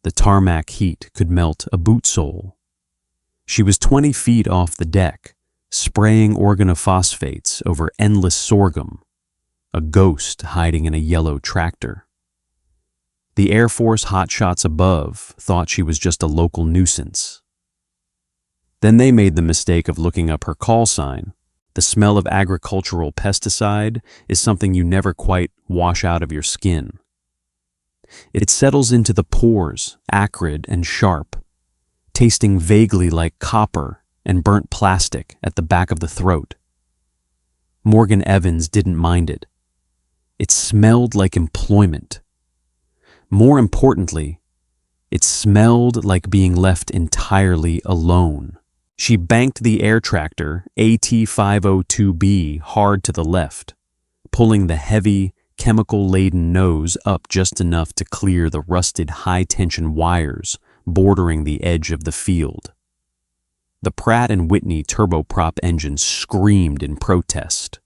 The tarmac heat could melt a boot sole. She was 20 feet off the deck, spraying organophosphates over endless sorghum, a ghost hiding in a yellow tractor. The Air Force hotshots above thought she was just a local nuisance. Then they made the mistake of looking up her call sign. The smell of agricultural pesticide is something you never quite wash out of your skin. It settles into the pores, acrid and sharp, tasting vaguely like copper and burnt plastic at the back of the throat. Morgan Evans didn't mind it. It smelled like employment. More importantly, it smelled like being left entirely alone. She banked the air tractor AT-502B hard to the left, pulling the heavy, chemical-laden nose up just enough to clear the rusted high-tension wires bordering the edge of the field. The Pratt & Whitney turboprop engine screamed in protest.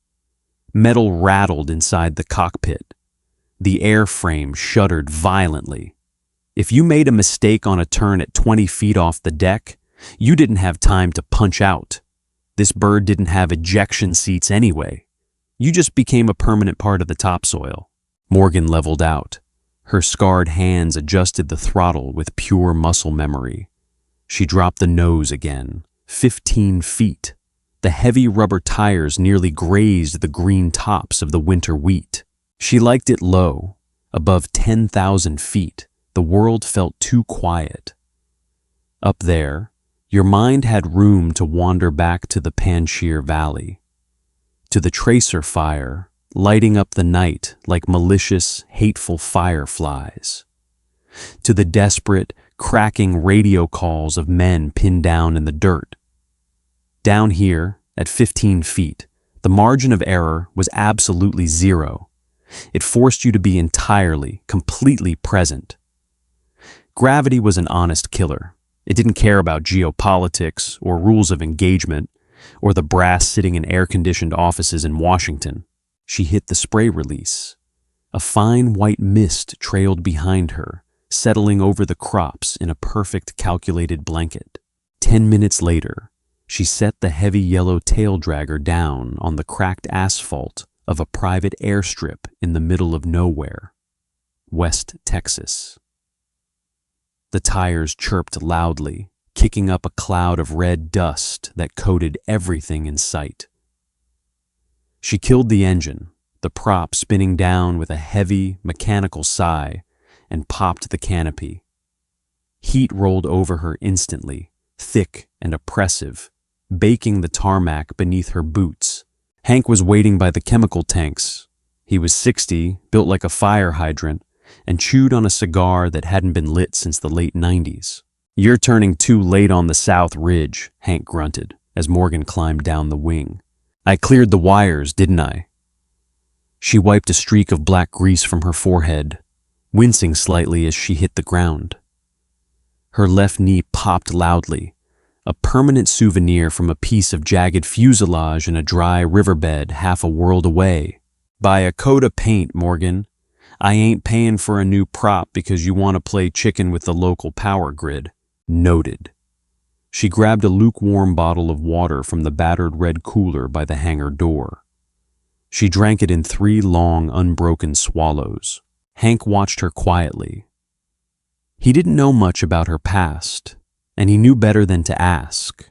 Metal rattled inside the cockpit. The airframe shuddered violently. If you made a mistake on a turn at 20 feet off the deck, you didn't have time to punch out. This bird didn't have ejection seats anyway. You just became a permanent part of the topsoil. Morgan leveled out. Her scarred hands adjusted the throttle with pure muscle memory. She dropped the nose again, 15 feet. The heavy rubber tires nearly grazed the green tops of the winter wheat. She liked it low. Above 10,000 feet, the world felt too quiet. Up there, your mind had room to wander back to the Panjshir Valley, to the tracer fire lighting up the night like malicious, hateful fireflies, to the desperate, cracking radio calls of men pinned down in the dirt. Down here, at 15 feet, the margin of error was absolutely zero. It forced you to be entirely, completely present. Gravity was an honest killer. It didn't care about geopolitics or rules of engagement or the brass sitting in air-conditioned offices in Washington. She hit the spray release. A fine white mist trailed behind her, settling over the crops in a perfect calculated blanket. 10 minutes later, she set the heavy yellow tail dragger down on the cracked asphalt of a private airstrip in the middle of nowhere, West Texas. The tires chirped loudly, kicking up a cloud of red dust that coated everything in sight. She killed the engine, the prop spinning down with a heavy, mechanical sigh, and popped the canopy. Heat rolled over her instantly, thick and oppressive, baking the tarmac beneath her boots. Hank was waiting by the chemical tanks. He was 60, built like a fire hydrant, and chewed on a cigar that hadn't been lit since the late 90s. "You're turning too late on the South Ridge," Hank grunted, as Morgan climbed down the wing. "I cleared the wires, didn't I?" She wiped a streak of black grease from her forehead, wincing slightly as she hit the ground. Her left knee popped loudly, a permanent souvenir from a piece of jagged fuselage in a dry riverbed half a world away. "Buy a coat of paint, Morgan. I ain't paying for a new prop because you want to play chicken with the local power grid." Noted. She grabbed a lukewarm bottle of water from the battered red cooler by the hangar door. She drank it in 3 long, unbroken swallows. Hank watched her quietly. He didn't know much about her past, and he knew better than to ask.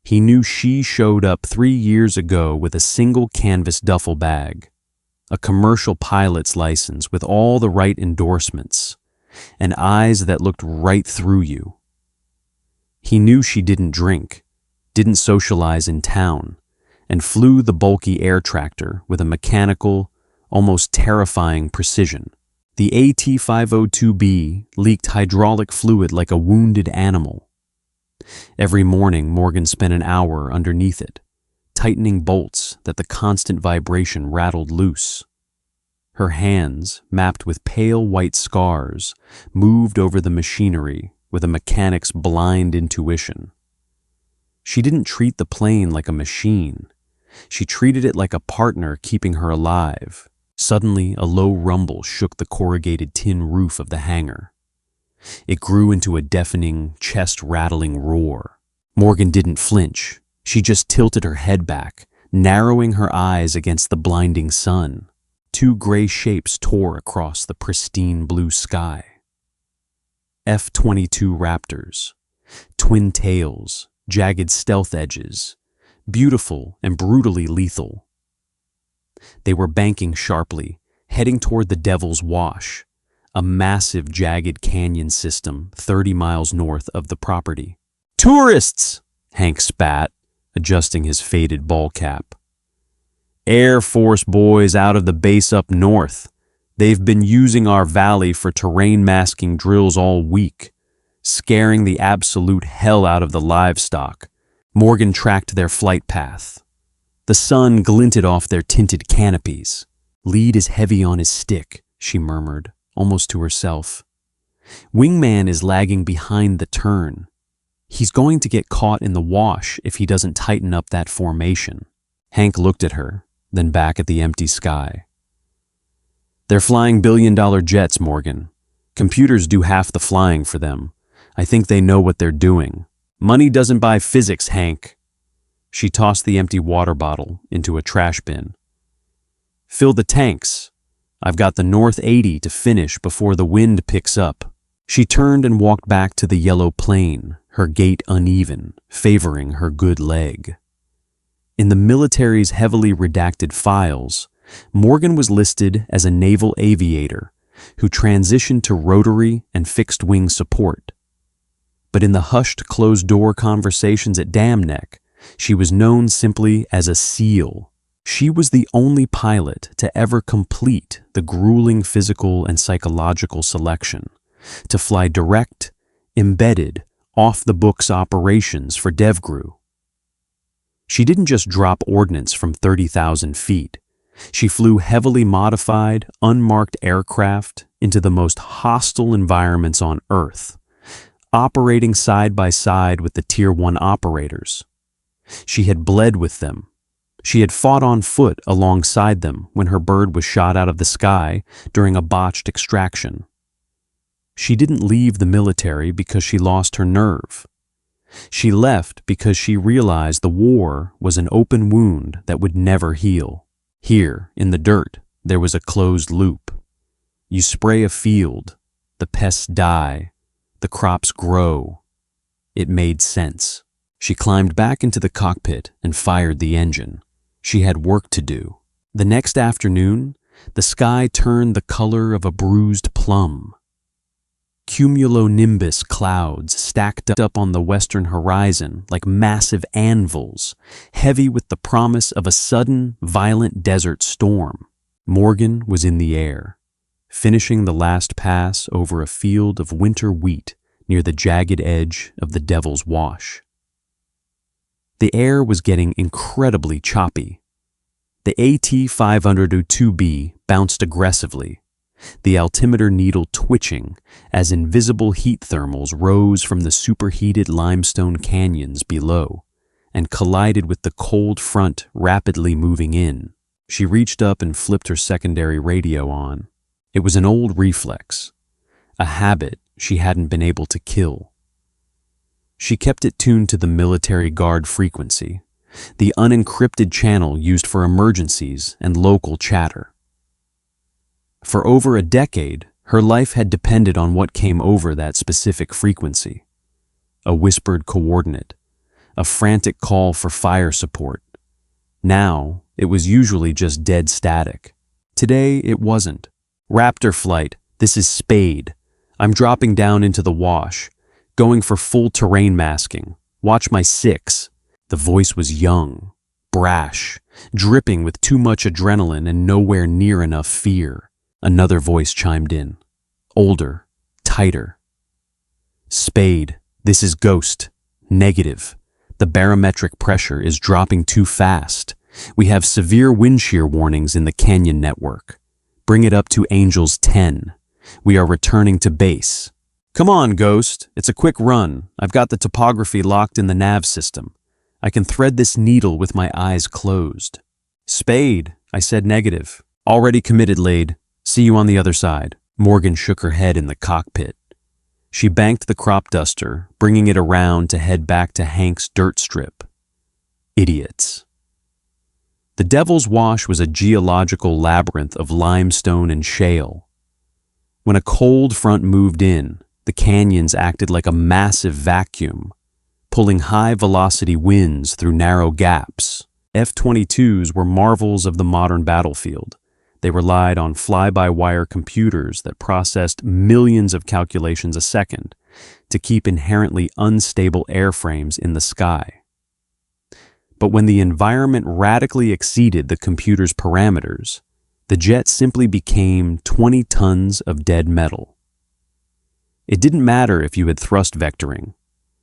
He knew she showed up 3 years ago with a single canvas duffel bag, a commercial pilot's license with all the right endorsements, and eyes that looked right through you. He knew she didn't drink, didn't socialize in town, and flew the bulky air tractor with a mechanical, almost terrifying precision. The AT-502B leaked hydraulic fluid like a wounded animal. Every morning, Morgan spent an hour underneath it, tightening bolts that the constant vibration rattled loose. Her hands, mapped with pale white scars, moved over the machinery with a mechanic's blind intuition. She didn't treat the plane like a machine. She treated it like a partner keeping her alive. Suddenly, a low rumble shook the corrugated tin roof of the hangar. It grew into a deafening, chest-rattling roar. Morgan didn't flinch. She just tilted her head back, narrowing her eyes against the blinding sun. Two gray shapes tore across the pristine blue sky. F-22 Raptors. Twin tails, jagged stealth edges, beautiful and brutally lethal. They were banking sharply, heading toward the Devil's Wash, a massive jagged canyon system 30 miles north of the property. "Tourists!" Hank spat, adjusting his faded ball cap. "Air Force boys out of the base up north. They've been using our valley for terrain masking drills all week, scaring the absolute hell out of the livestock." Morgan tracked their flight path. The sun glinted off their tinted canopies. "Lead is heavy on his stick," she murmured, almost to herself. "Wingman is lagging behind the turn. He's going to get caught in the wash if he doesn't tighten up that formation." Hank looked at her, then back at the empty sky. "They're flying billion-dollar jets, Morgan. Computers do half the flying for them. I think they know what they're doing. Money doesn't buy physics, Hank." She tossed the empty water bottle into a trash bin. "Fill the tanks. I've got the North 80 to finish before the wind picks up." She turned and walked back to the yellow plane, her gait uneven, favoring her good leg. In the military's heavily redacted files, Morgan was listed as a naval aviator who transitioned to rotary and fixed-wing support. But in the hushed, closed-door conversations at Dam Neck, she was known simply as a SEAL. She was the only pilot to ever complete the grueling physical and psychological selection, to fly direct, embedded, off-the-books operations for DevGru. She didn't just drop ordnance from 30,000 feet. She flew heavily modified, unmarked aircraft into the most hostile environments on Earth, operating side by side with the Tier 1 operators. She had bled with them. She had fought on foot alongside them when her bird was shot out of the sky during a botched extraction. She didn't leave the military because she lost her nerve. She left because she realized the war was an open wound that would never heal. Here, in the dirt, there was a closed loop. You spray a field, the pests die, the crops grow. It made sense. She climbed back into the cockpit and fired the engine. She had work to do. The next afternoon, the sky turned the color of a bruised plum. Cumulonimbus clouds stacked up on the western horizon like massive anvils, heavy with the promise of a sudden, violent desert storm. Morgan was in the air, finishing the last pass over a field of winter wheat near the jagged edge of the Devil's Wash. The air was getting incredibly choppy. The AT-502B bounced aggressively, the altimeter needle twitching as invisible heat thermals rose from the superheated limestone canyons below and collided with the cold front rapidly moving in. She reached up and flipped her secondary radio on. It was an old reflex, a habit she hadn't been able to kill. She kept it tuned to the military guard frequency, the unencrypted channel used for emergencies and local chatter. For over a decade, her life had depended on what came over that specific frequency. A whispered coordinate, a frantic call for fire support. Now, it was usually just dead static. Today, it wasn't. "Raptor flight, this is Spade. I'm dropping down into the wash, going for full terrain masking. Watch my 6. The voice was young, brash, dripping with too much adrenaline and nowhere near enough fear. Another voice chimed in, older, tighter. "Spade, this is Ghost. Negative. The barometric pressure is dropping too fast. We have severe wind shear warnings in the canyon network. Bring it up to Angels 10. We are returning to base." "Come on, Ghost. It's a quick run. I've got the topography locked in the nav system. I can thread this needle with my eyes closed." "Spade," I said negative. "Already committed, Lade. See you on the other side." Morgan shook her head in the cockpit. She banked the crop duster, bringing it around to head back to Hank's dirt strip. Idiots. The Devil's Wash was a geological labyrinth of limestone and shale. When a cold front moved in, the canyons acted like a massive vacuum, pulling high-velocity winds through narrow gaps. F-22s were marvels of the modern battlefield. They relied on fly-by-wire computers that processed millions of calculations a second to keep inherently unstable airframes in the sky. But when the environment radically exceeded the computer's parameters, the jet simply became 20 tons of dead metal. It didn't matter if you had thrust vectoring.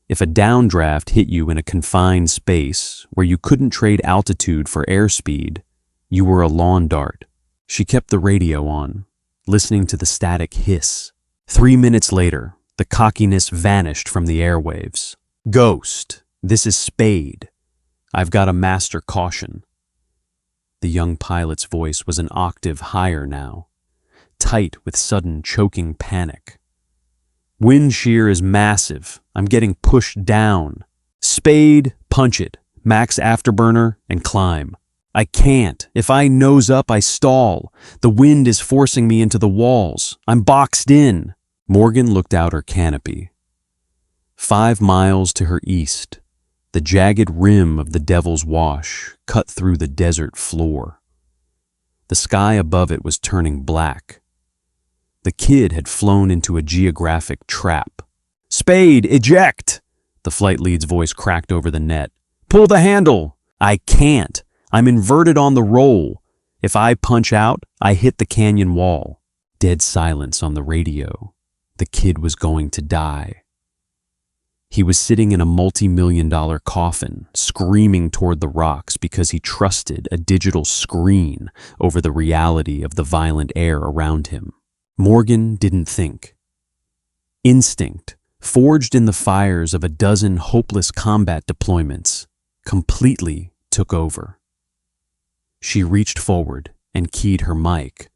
If a downdraft hit you in a confined space where you couldn't trade altitude for airspeed, you were a lawn dart. She kept the radio on, listening to the static hiss. 3 minutes later, the cockiness vanished from the airwaves. "Ghost, this is Spade. I've got a master caution." The young pilot's voice was an octave higher now, tight with sudden choking panic. "Wind shear is massive. I'm getting pushed down. Spade, punch it. Max afterburner and climb." "I can't. If I nose up, I stall. The wind is forcing me into the walls. I'm boxed in." Morgan looked out her canopy. 5 miles to her east, the jagged rim of the Devil's Wash cut through the desert floor. The sky above it was turning black. The kid had flown into a geographic trap. "Spade, eject!" The flight lead's voice cracked over the net. "Pull the handle!" "I can't. I'm inverted on the roll. If I punch out, I hit the canyon wall." Dead silence on the radio. The kid was going to die. He was sitting in a multi-million-dollar coffin, screaming toward the rocks because he trusted a digital screen over the reality of the violent air around him. Morgan didn't think. Instinct, forged in the fires of a dozen hopeless combat deployments, completely took over. She reached forward and keyed her mic,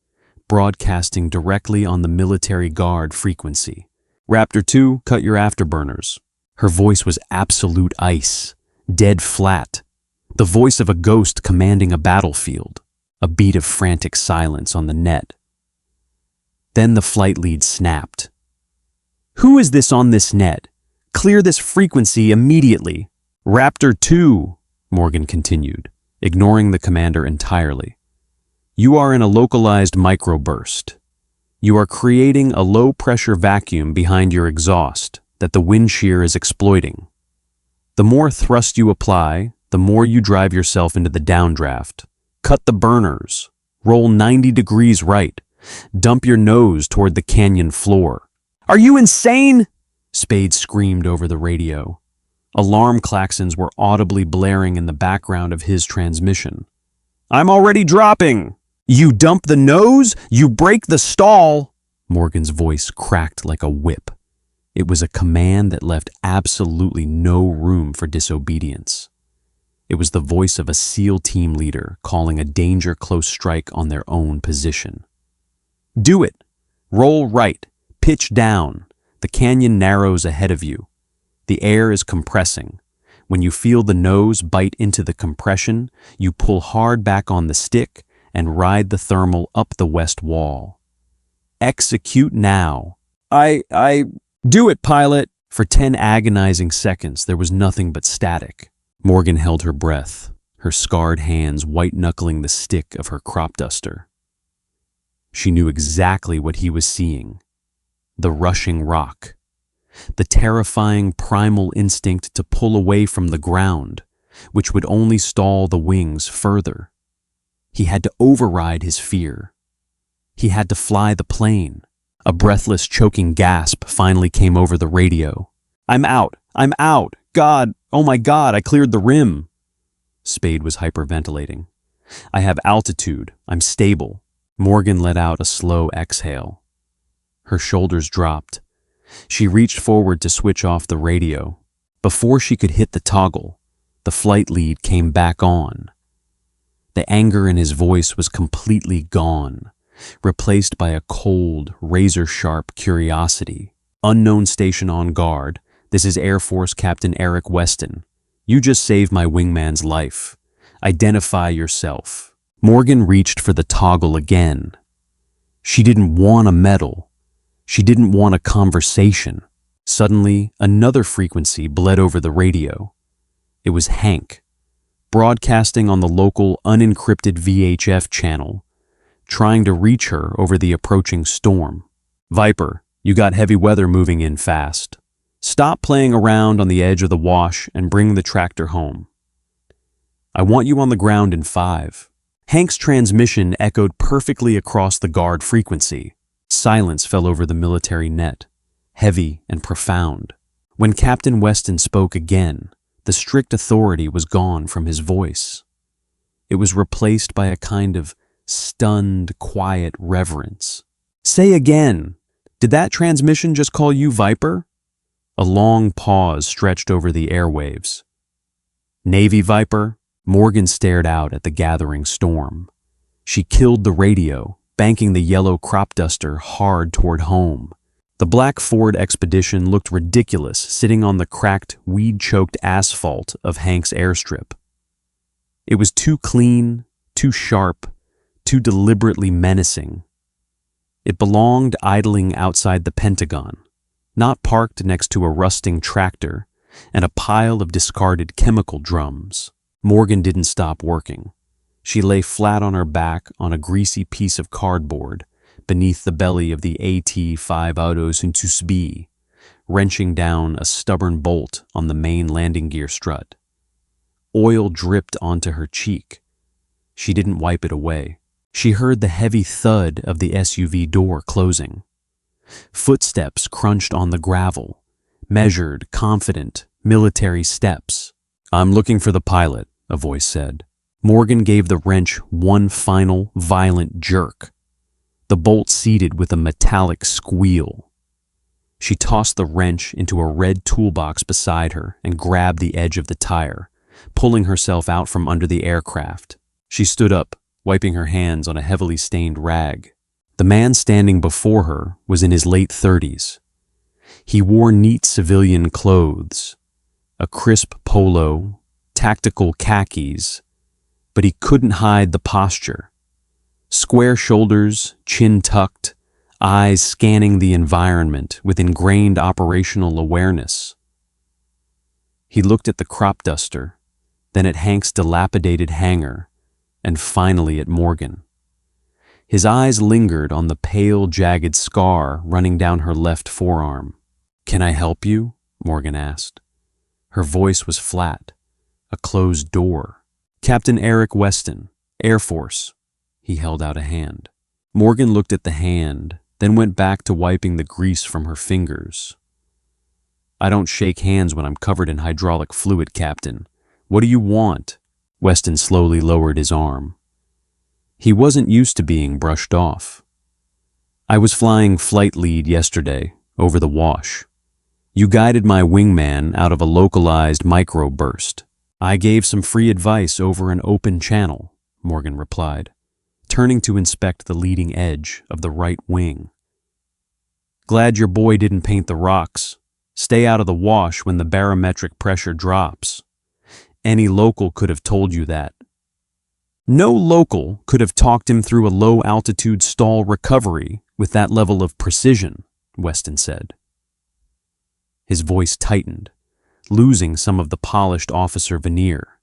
broadcasting directly on the military guard frequency. "Raptor 2, cut your afterburners." Her voice was absolute ice, dead flat, the voice of a ghost commanding a battlefield, a beat of frantic silence on the net. Then the flight lead snapped. "Who is this on this net? Clear this frequency immediately." "Raptor 2, Morgan continued, ignoring the commander entirely. "You are in a localized microburst. You are creating a low-pressure vacuum behind your exhaust that the wind shear is exploiting. The more thrust you apply, the more you drive yourself into the downdraft. Cut the burners. Roll 90 degrees right. Dump your nose toward the canyon floor." "Are you insane?" Spade screamed over the radio. Alarm klaxons were audibly blaring in the background of his transmission. "I'm already dropping." "You dump the nose, you break the stall." Morgan's voice cracked like a whip. It was a command that left absolutely no room for disobedience. It was the voice of a SEAL team leader calling a danger close strike on their own position. "Do it. Roll right. Pitch down. The canyon narrows ahead of you. The air is compressing. When you feel the nose bite into the compression, you pull hard back on the stick and ride the thermal up the west wall. Execute now." I do it, pilot." For 10 agonizing seconds, there was nothing but static. Morgan held her breath, her scarred hands white-knuckling the stick of her crop duster. She knew exactly what he was seeing. The rushing rock. The terrifying primal instinct to pull away from the ground, which would only stall the wings further. He had to override his fear. He had to fly the plane. A breathless, choking gasp finally came over the radio. I'm out! God, oh my God, I cleared the rim." Spade was hyperventilating. "I have altitude. I'm stable." Morgan let out a slow exhale. Her shoulders dropped. She reached forward to switch off the radio. Before she could hit the toggle, the flight lead came back on. The anger in his voice was completely gone, replaced by a cold, razor-sharp curiosity. Unknown station on guard. This is Air Force Captain Eric Weston. You just saved my wingman's life. Identify yourself. Morgan reached for the toggle again. She didn't want a medal. She didn't want a conversation. Suddenly, another frequency bled over the radio. It was Hank, broadcasting on the local unencrypted VHF channel, trying to reach her over the approaching storm. Viper, you got heavy weather moving in fast. Stop playing around on the edge of the wash and bring the tractor home. I want you on the ground in 5. Hank's transmission echoed perfectly across the guard frequency. Silence fell over the military net, heavy and profound. When Captain Weston spoke again, the strict authority was gone from his voice. It was replaced by a kind of stunned, quiet reverence. Say again, did that transmission just call you Viper? A long pause stretched over the airwaves. Navy Viper? Morgan stared out at the gathering storm. She killed the radio, banking the yellow crop duster hard toward home. The black Ford Expedition looked ridiculous sitting on the cracked, weed-choked asphalt of Hank's airstrip. It was too clean, too sharp, too deliberately menacing. It belonged idling outside the Pentagon, not parked next to a rusting tractor and a pile of discarded chemical drums. Morgan didn't stop working. She lay flat on her back on a greasy piece of cardboard beneath the belly of the AT-22B, wrenching down a stubborn bolt on the main landing gear strut. Oil dripped onto her cheek. She didn't wipe it away. She heard the heavy thud of the SUV door closing. Footsteps crunched on the gravel, measured, confident, military steps. I'm looking for the pilot, a voice said. Morgan gave the wrench one final, violent jerk. The bolt seated with a metallic squeal. She tossed the wrench into a red toolbox beside her and grabbed the edge of the tire, pulling herself out from under the aircraft. She stood up, wiping her hands on a heavily stained rag. The man standing before her was in his late 30s. He wore neat civilian clothes, a crisp polo, tactical khakis, but he couldn't hide the posture. Square shoulders, chin tucked, eyes scanning the environment with ingrained operational awareness. He looked at the crop duster, then at Hank's dilapidated hangar, and finally at Morgan. His eyes lingered on the pale, jagged scar running down her left forearm. Can I help you? Morgan asked. Her voice was flat, a closed door. Captain Eric Weston, Air Force. He held out a hand. Morgan looked at the hand, then went back to wiping the grease from her fingers. I don't shake hands when I'm covered in hydraulic fluid, Captain. What do you want? Weston slowly lowered his arm. He wasn't used to being brushed off. I was flying flight lead yesterday, over the wash. You guided my wingman out of a localized microburst. I gave some free advice over an open channel, Morgan replied, turning to inspect the leading edge of the right wing. Glad your boy didn't paint the rocks. Stay out of the wash when the barometric pressure drops. Any local could have told you that. No local could have talked him through a low-altitude stall recovery with that level of precision, Weston said. His voice tightened, losing some of the polished officer veneer.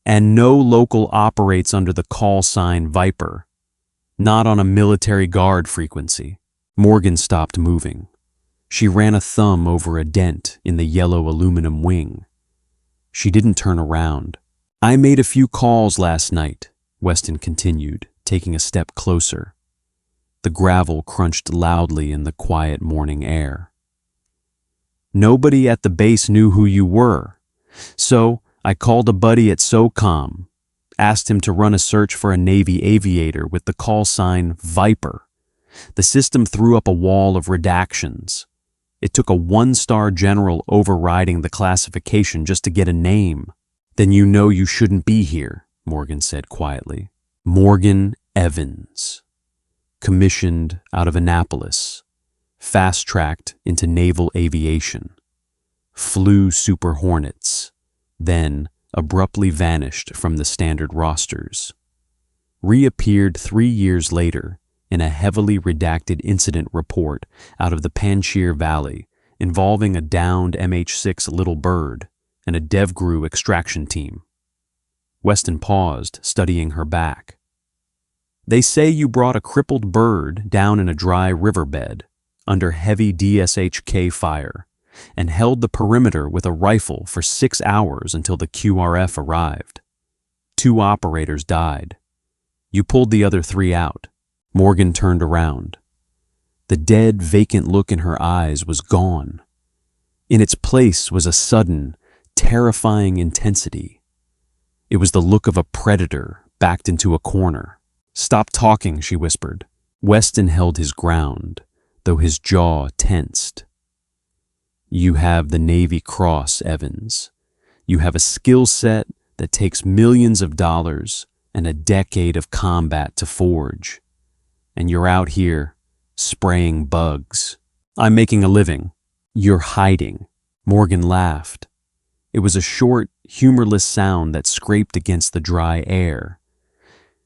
And no local operates under the call sign Viper, not on a military guard frequency. Morgan stopped moving. She ran a thumb over a dent in the yellow aluminum wing. She didn't turn around. I made a few calls last night, Weston continued, taking a step closer. The gravel crunched loudly in the quiet morning air. Nobody at the base knew who you were, so I called a buddy at SOCOM, asked him to run a search for a Navy aviator with the call sign Viper. The system threw up a wall of redactions. It took a one-star general overriding the classification just to get a name. Then you know you shouldn't be here, Morgan said quietly. Morgan Evans, commissioned out of Annapolis, fast-tracked into naval aviation, flew Super Hornets, then abruptly vanished from the standard rosters, reappeared 3 years later in a heavily redacted incident report out of the Panjshir Valley involving a downed MH-6 Little Bird and a DevGru extraction team. Weston paused, studying her back. They say you brought a crippled bird down in a dry riverbed under heavy DSHK fire and held the perimeter with a rifle for 6 hours until the QRF arrived. 2 operators died. You pulled the other 3 out. Morgan turned around. The dead, vacant look in her eyes was gone. In its place was a sudden, terrifying intensity. It was the look of a predator backed into a corner. "Stop talking," she whispered. Weston held his ground, though his jaw tensed. "You have the Navy Cross, Evans. You have a skill set that takes millions of dollars and a decade of combat to forge. And you're out here, spraying bugs. I'm making a living. You're hiding." Morgan laughed. It was a short, humorless sound that scraped against the dry air.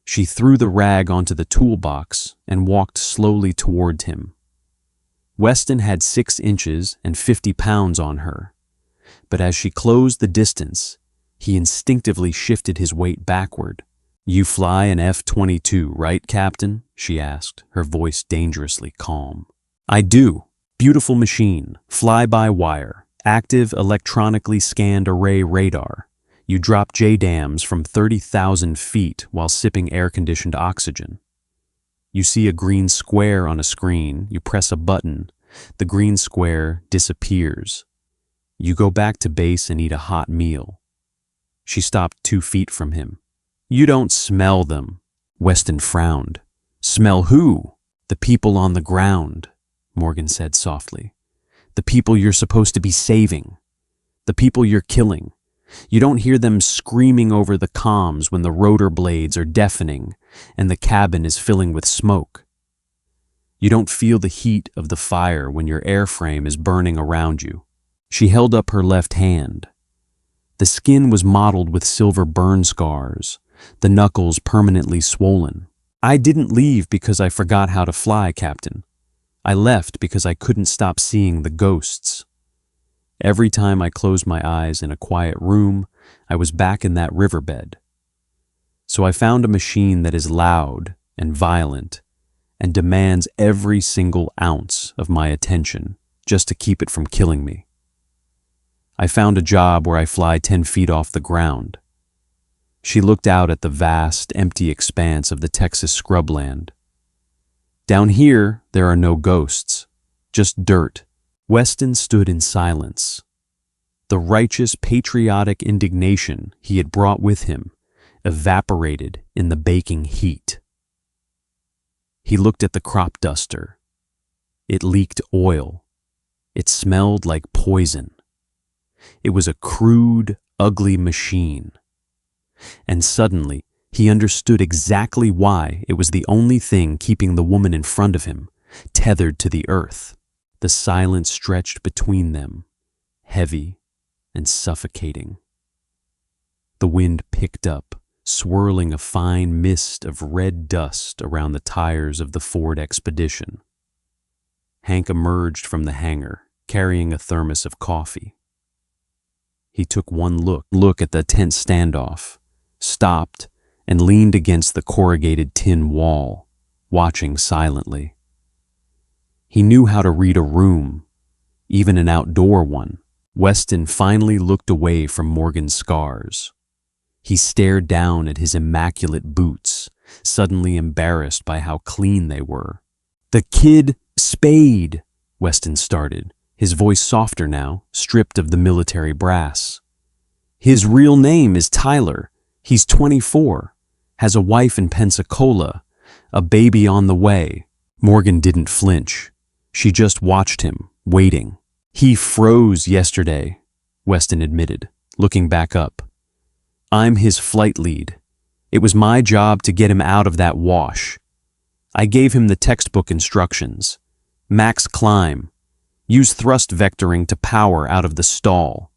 She threw the rag onto the toolbox and walked slowly toward him. Weston had 6 inches and 50 pounds on her, but as she closed the distance, he instinctively shifted his weight backward. "You fly an F-22, right, Captain?" she asked, her voice dangerously calm. "I do. Beautiful machine, fly-by-wire, active electronically scanned array radar. You drop JDAMs from 30,000 feet while sipping air-conditioned oxygen. You see a green square on a screen, you press a button, the green square disappears. You go back to base and eat a hot meal." She stopped 2 feet from him. "You don't smell them." Weston frowned. "Smell who?" "The people on the ground," Morgan said softly. "The people you're supposed to be saving. The people you're killing. You don't hear them screaming over the comms when the rotor blades are deafening and the cabin is filling with smoke. You don't feel the heat of the fire when your airframe is burning around you." She held up her left hand. The skin was mottled with silver burn scars, the knuckles permanently swollen. "I didn't leave because I forgot how to fly, Captain. I left because I couldn't stop seeing the ghosts. Every time I closed my eyes in a quiet room, I was back in that riverbed. So I found a machine that is loud and violent and demands every single ounce of my attention just to keep it from killing me. I found a job where I fly 10 feet off the ground." She looked out at the vast, empty expanse of the Texas scrubland. "Down here, there are no ghosts, just dirt." Weston stood in silence. The righteous, patriotic indignation he had brought with him evaporated in the baking heat. He looked at the crop duster. It leaked oil. It smelled like poison. It was a crude, ugly machine. And suddenly, he understood exactly why it was the only thing keeping the woman in front of him, tethered to the earth. The silence stretched between them, heavy and suffocating. The wind picked up, swirling a fine mist of red dust around the tires of the Ford Expedition. Hank emerged from the hangar, carrying a thermos of coffee. He took one look at the tense standoff, stopped, and leaned against the corrugated tin wall, watching silently. He knew how to read a room, even an outdoor one. Weston finally looked away from Morgan's scars. He stared down at his immaculate boots, suddenly embarrassed by how clean they were. "The kid Spade," Weston started, his voice softer now, stripped of the military brass. "His real name is Tyler. He's 24, has a wife in Pensacola, a baby on the way." Morgan didn't flinch. She just watched him, waiting. "He froze yesterday," Weston admitted, looking back up. "I'm his flight lead. It was my job to get him out of that wash. I gave him the textbook instructions. Max climb. Use thrust vectoring to power out of the stall.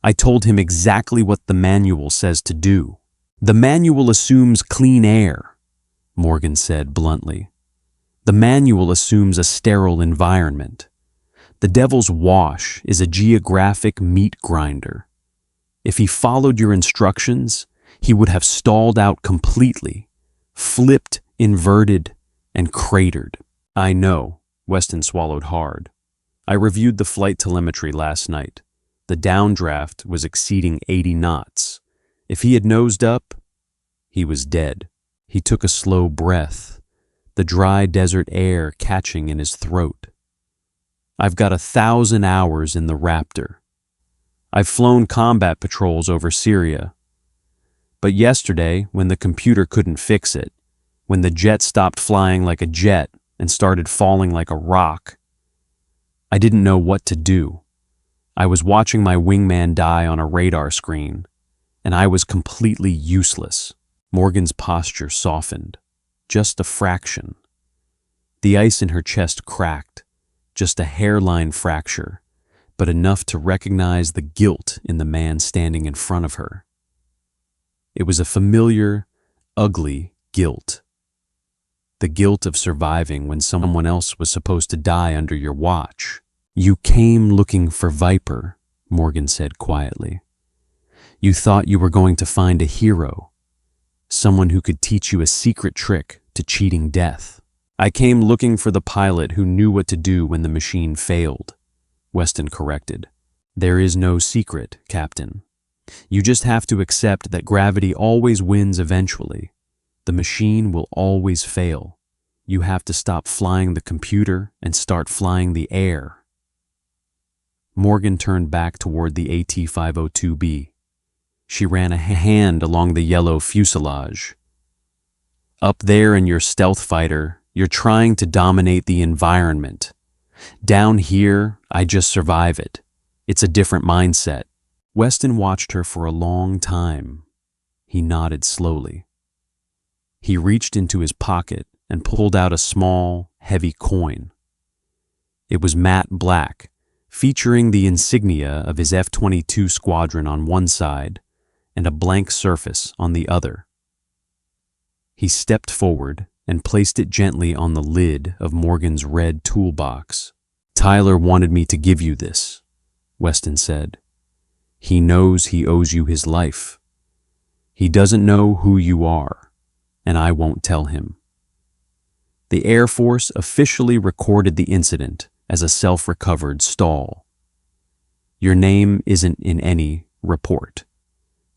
I told him exactly what the manual says to do. The manual assumes clean air, Morgan said bluntly. The manual assumes a sterile environment. The Devil's Wash is a geographic meat grinder. If he followed your instructions, he would have stalled out completely, flipped, inverted, and cratered. I know, Weston swallowed hard. I reviewed the flight telemetry last night. The downdraft was exceeding 80 knots. If he had nosed up, he was dead. He took a slow breath, the dry desert air catching in his throat. I've got 1,000 hours in the Raptor. I've flown combat patrols over Syria. But yesterday, when the computer couldn't fix it, when the jet stopped flying like a jet and started falling like a rock, I didn't know what to do. I was watching my wingman die on a radar screen, and I was completely useless. Morgan's posture softened, just a fraction. The ice in her chest cracked, just a hairline fracture, but enough to recognize the guilt in the man standing in front of her. It was a familiar, ugly guilt. The guilt of surviving when someone else was supposed to die under your watch. You came looking for Viper, Morgan said quietly. You thought you were going to find a hero, someone who could teach you a secret trick to cheating death. I came looking for the pilot who knew what to do when the machine failed, Weston corrected. There is no secret, Captain. You just have to accept that gravity always wins eventually. The machine will always fail. You have to stop flying the computer and start flying the air. Morgan turned back toward the AT-502B. She ran a hand along the yellow fuselage. Up there in your stealth fighter, you're trying to dominate the environment. Down here, I just survive it. It's a different mindset. Weston watched her for a long time. He nodded slowly. He reached into his pocket and pulled out a small, heavy coin. It was matte black, featuring the insignia of his F-22 squadron on one side and a blank surface on the other. He stepped forward and placed it gently on the lid of Morgan's red toolbox. Tyler wanted me to give you this, Weston said. He knows he owes you his life. He doesn't know who you are, and I won't tell him. The Air Force officially recorded the incident as a self-recovered stall. Your name isn't in any report.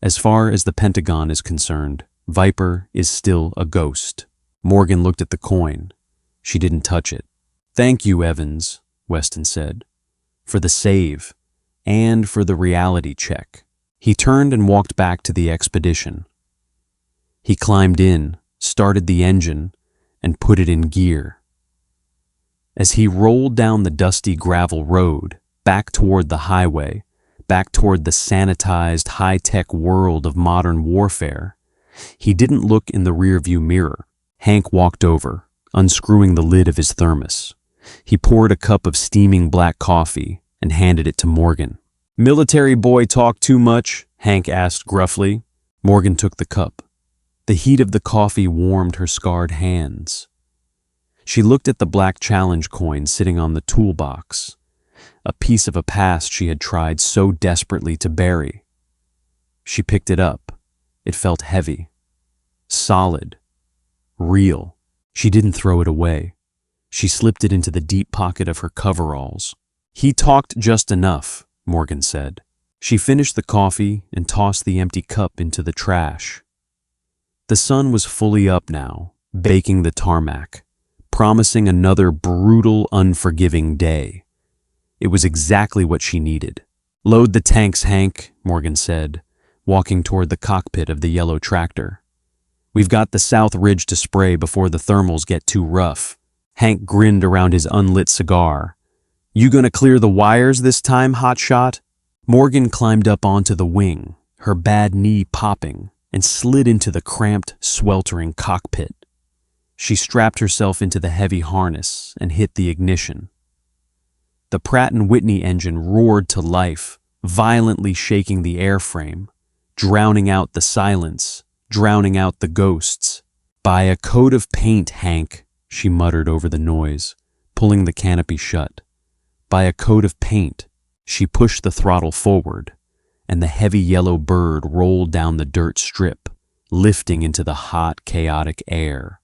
As far as the Pentagon is concerned, Viper is still a ghost. Morgan looked at the coin. She didn't touch it. Thank you, Evans, Weston said, for the save and for the reality check. He turned and walked back to the expedition. He climbed in, started the engine, and put it in gear. As he rolled down the dusty gravel road, back toward the highway, back toward the sanitized, high-tech world of modern warfare, he didn't look in the rearview mirror. Hank walked over, unscrewing the lid of his thermos. He poured a cup of steaming black coffee and handed it to Morgan. Military boy talk too much? Hank asked gruffly. Morgan took the cup. The heat of the coffee warmed her scarred hands. She looked at the black challenge coin sitting on the toolbox, a piece of a past she had tried so desperately to bury. She picked it up. It felt heavy, solid, real. She didn't throw it away. She slipped it into the deep pocket of her coveralls. He talked just enough, Morgan said. She finished the coffee and tossed the empty cup into the trash. The sun was fully up now, baking the tarmac, promising another brutal, unforgiving day. It was exactly what she needed. Load the tanks, Hank, Morgan said, walking toward the cockpit of the yellow tractor. We've got the South Ridge to spray before the thermals get too rough. Hank grinned around his unlit cigar. You gonna clear the wires this time, hotshot? Morgan climbed up onto the wing, her bad knee popping, and slid into the cramped, sweltering cockpit. She strapped herself into the heavy harness and hit the ignition. The Pratt & Whitney engine roared to life, violently shaking the airframe, drowning out the silence, drowning out the ghosts. "Buy a coat of paint, Hank," she muttered over the noise, pulling the canopy shut. "Buy a coat of paint." She pushed the throttle forward, and the heavy yellow bird rolled down the dirt strip, lifting into the hot, chaotic air,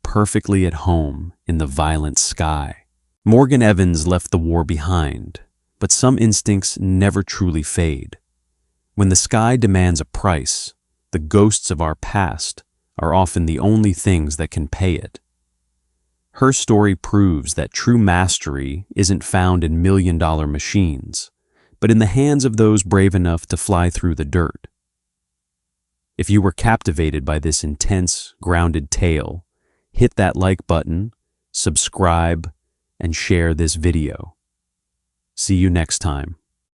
perfectly at home in the violent sky. Morgan Evans left the war behind, but some instincts never truly fade. When the sky demands a price, the ghosts of our past are often the only things that can pay it. Her story proves that true mastery isn't found in million-dollar machines, but in the hands of those brave enough to fly through the dirt. If you were captivated by this intense, grounded tale, hit that like button, subscribe, and share this video. See you next time.